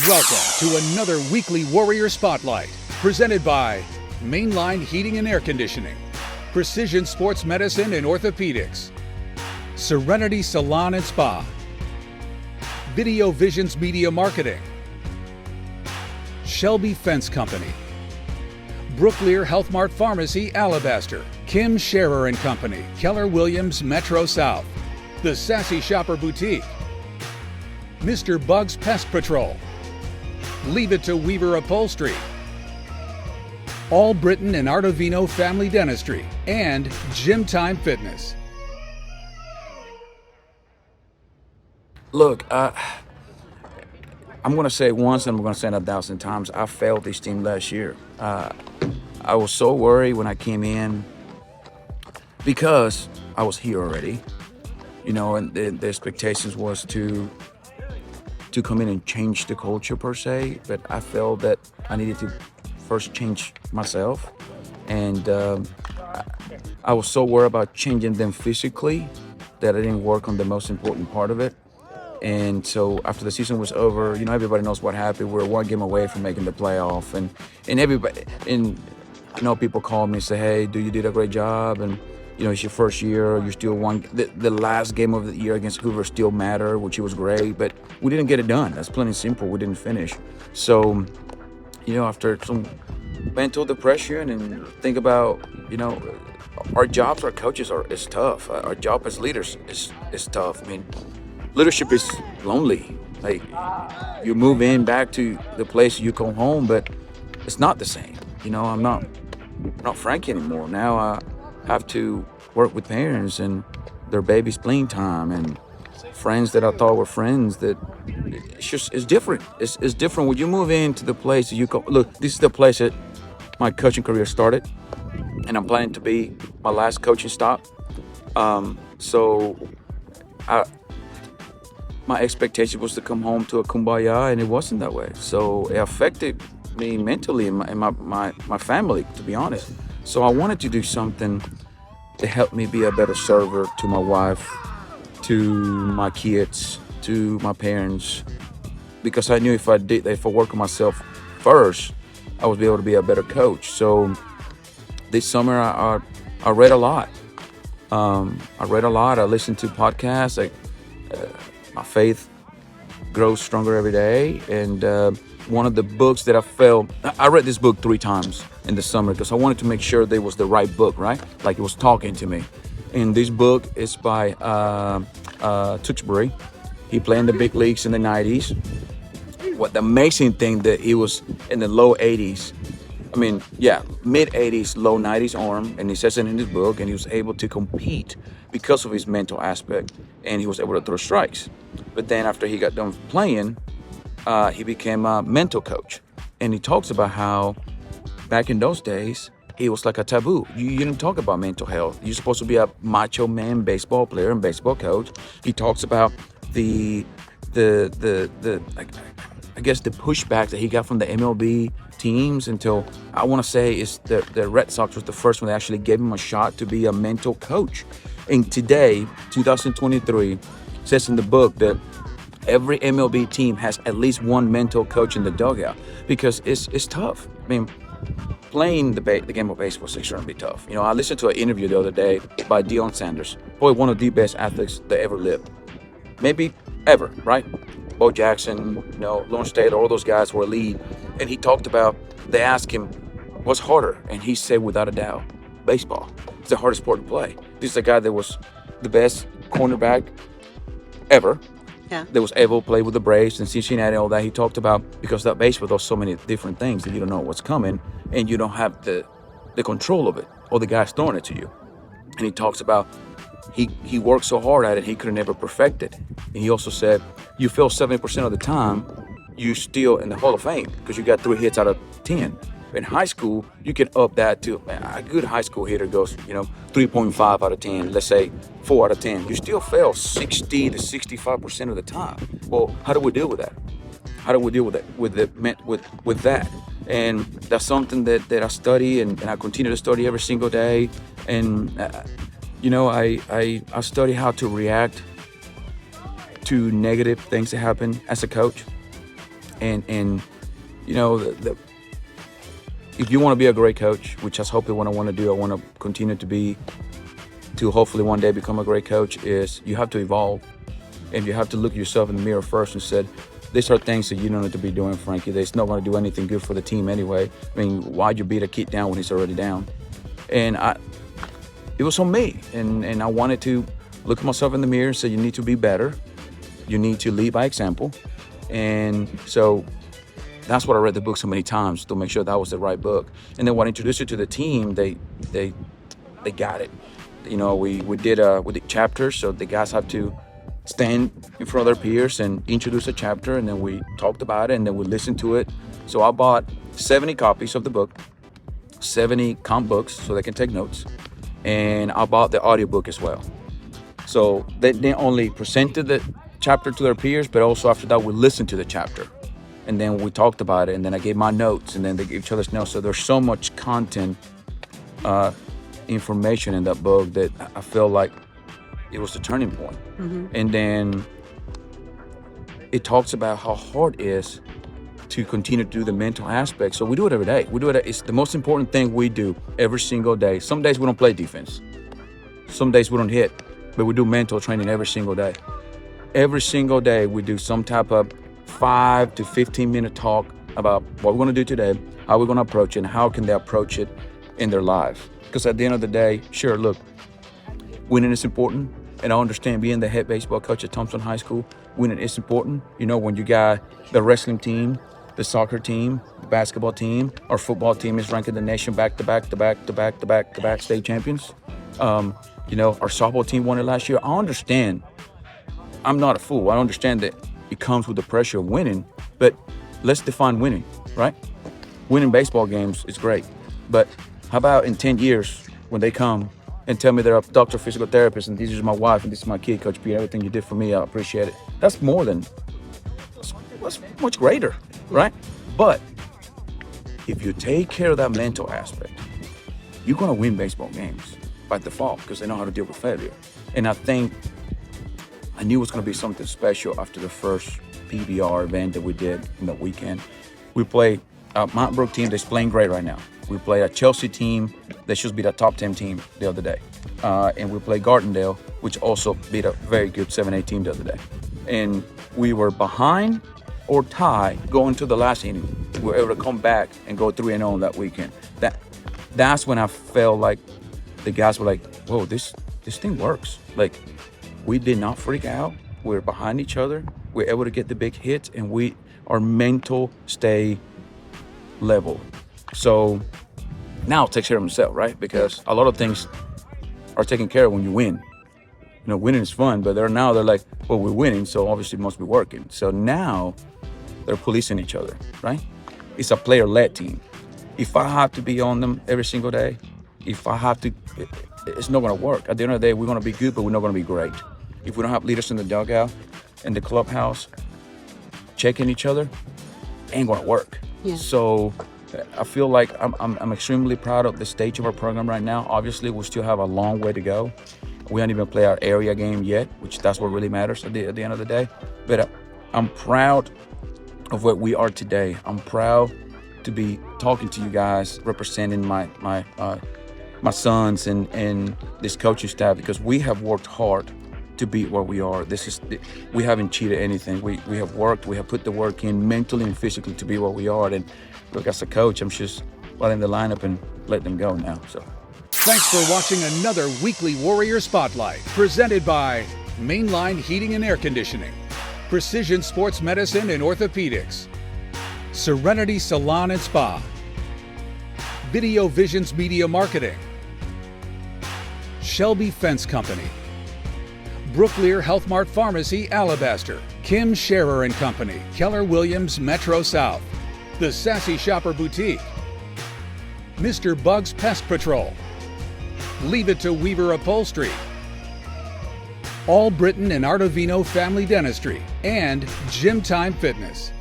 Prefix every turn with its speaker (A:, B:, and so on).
A: Welcome to another weekly Warrior Spotlight, presented by Mainline Heating and Air Conditioning, Precision Sports Medicine and Orthopedics, Serenity Salon and Spa, Video Visions Media Marketing, Shelby Fence Company, Brooklear Health Mart Pharmacy, Alabaster, Kim Scherer and Company, Keller Williams Metro South, The Sassy Shopper Boutique, Mr. Bug's Pest Patrol, Leave It to Weaver Upholstery, All Britain and Artovino Family Dentistry, and Gym Time Fitness.
B: Look, I'm going to say it once and I'm going to say it 1,000 times. I failed this team last year. I was so worried when I came in because I was here already, and the expectations was to come in and change the culture per se, but I felt that I needed to first change myself, and I was so worried about changing them physically that I didn't work on the most important part of it. And so after the season was over, everybody knows what happened. We were one game away from making the playoff, and everybody, and people call me and say, "Hey, dude, you did a great job," and it's your first year. You still won. The last game of the year against Hoover still mattered, which was great, but we didn't get it done. That's plain and simple. We didn't finish. So, after some mental depression and think about, our jobs, our coaches is tough. Our job as leaders is tough. I mean, leadership is lonely. Like, you move in back to the place you call home, but it's not the same. I'm not Frankie anymore. Now I have to work with parents and their babies' playing time and friends that I thought were friends. That it's different. It's different when you move into the place that you go. Look, this is the place that my coaching career started, and I'm planning to be my last coaching stop. My expectation was to come home to a kumbaya, and it wasn't that way. So it affected me mentally and my family, to be honest. So I wanted to do something to help me be a better server to my wife, to my kids, to my parents, because I knew if I work on myself first, I would be able to be a better coach. So this summer I read a lot. I listened to podcasts. My faith grows stronger every day, and one of the books that I read this book 3 times in the summer because I wanted to make sure that it was the right book, right? Like it was talking to me. And this book is by Tewksbury. He played in the big leagues in the 90s. What the amazing thing that he was in the low 80s. Mid 80s, low 90s arm, and he says it in his book, and he was able to compete because of his mental aspect, and he was able to throw strikes. But then after he got done playing, he became a mental coach, and he talks about how back in those days it was like a taboo. You didn't talk about mental health. You're supposed to be a macho man baseball player and baseball coach. He talks about the pushback that he got from the MLB teams until I want to say it's the Red Sox was the first one that actually gave him a shot to be a mental coach. And today, 2023, says in the book that every MLB team has at least one mental coach in the dugout because it's tough. Playing the game of baseball is extremely tough. I listened to an interview the other day by Deion Sanders, probably one of the best athletes that ever lived, maybe ever, right? Bo Jackson, Lawrence Taylor, all those guys were elite. And he talked about, they asked him, what's harder? And he said, without a doubt, baseball. It's the hardest sport to play. This is a guy that was the best cornerback ever.
C: Yeah.
B: That was able to play with the Braves and Cincinnati and all that. He talked about, because that baseball does so many different things that you don't know what's coming and you don't have the control of it, or the guy's throwing it to you. And he talks about, he worked so hard at it, he could never perfect it. And he also said, you fail 70% of the time, you still in the Hall of Fame because you got 3 hits out of 10. In high school, you can up that to a good high school hitter goes, 3.5 out of 10, let's say 4 out of 10. You still fail 60 to 65% of the time. Well, how do we deal with that? How do we deal with that? With that? And that's something that I study and I continue to study every single day. And I study how to react to negative things that happen as a coach. And you know, if you want to be a great coach, which is hopefully what I want to do, I want to continue to hopefully one day become a great coach, is you have to evolve. And you have to look at yourself in the mirror first and said, these are things that you don't need to be doing, Frankie. It's not going to do anything good for the team anyway. I mean, why'd you beat a kid down when he's already down? And it was on me. And I wanted to look at myself in the mirror and say, you need to be better. You need to lead by example. And so that's what I read the book so many times to make sure that was the right book. And then when I introduced it to the team, they got it. You know, we did chapters, so the guys have to stand in front of their peers and introduce a chapter, and then we talked about it, and then we listened to it. So I bought 70 copies of the book, 70 comp books so they can take notes, and I bought the audiobook as well. So they only presented the chapter to their peers, but also after that we listened to the chapter, and then we talked about it, and then I gave my notes, and then they gave each other's notes. So there's so much content, information in that book that I feel like it was the turning point. Mm-hmm. And then it talks about how hard it is to continue to do the mental aspect. So we do it every day. It's the most important thing we do every single day. Some days we don't play defense. Some days we don't hit, but we do mental training every single day. Every single day we do some type of 5 to 15 minute talk about what we're going to do today, how we're going to approach it, and how can they approach it in their life. Because at the end of the day, sure, look, winning is important, and I understand being the head baseball coach at Thompson High School, winning is important. You know, when you got the wrestling team, the soccer team, the basketball team, our football team is ranking the nation back-to-back state champions. You know, our softball team won it last year. I understand. I'm not a fool. I understand that it comes with the pressure of winning, but let's define winning, right? Winning baseball games is great, but how about in 10 years when they come and tell me they're a doctor, physical therapist, and this is my wife, and this is my kid, Coach P, everything you did for me, I appreciate it. That's much greater, right? But if you take care of that mental aspect, you're going to win baseball games by default because they know how to deal with failure. And I think I knew it was going to be something special after the first PBR event that we did in the weekend. We played a Mount Brook team that's playing great right now. We played a Chelsea team that should be the top 10 team the other day. And we played Gardendale, which also beat a very good 7A team the other day. And we were behind or tied going to the last inning. We were able to come back and go 3-0 that weekend. That's when I felt like the guys were like, whoa, this thing works. Like, we did not freak out. We were behind each other. We were able to get the big hits, and our mental stay level. So now it takes care of himself, right? Because a lot of things are taken care of when you win. You know, winning is fun, but they're like, well, we're winning, so obviously it must be working. So now they're policing each other, right? It's a player-led team. If I have to be on them every single day, it's not going to work. At the end of the day, we're going to be good, but we're not going to be great. If we don't have leaders in the dugout, in the clubhouse, checking each other, ain't going to work. Yeah. So I feel like I'm extremely proud of the stage of our program right now. Obviously, we still have a long way to go. We haven't even played our area game yet, which that's what really matters at the end of the day. But I'm proud of what we are today. I'm proud to be talking to you guys, representing my sons and this coaching staff, because we have worked hard to be where we are. We haven't cheated anything. We have worked. We have put the work in mentally and physically to be where we are. And look, as a coach, I'm just letting the lineup and let them go now. So,
A: thanks for watching another weekly Warrior Spotlight presented by Mainline Heating and Air Conditioning, Precision Sports Medicine and Orthopedics, Serenity Salon and Spa, Video Visions Media Marketing, Shelby Fence Company, Brooklear Health Mart Pharmacy, Alabaster, Kim Scherer and Company, Keller Williams Metro South, The Sassy Shopper Boutique, Mr. Bug's Pest Patrol, Leave It to Weaver Upholstery, All Britain and Artavino Family Dentistry, and Gym Time Fitness.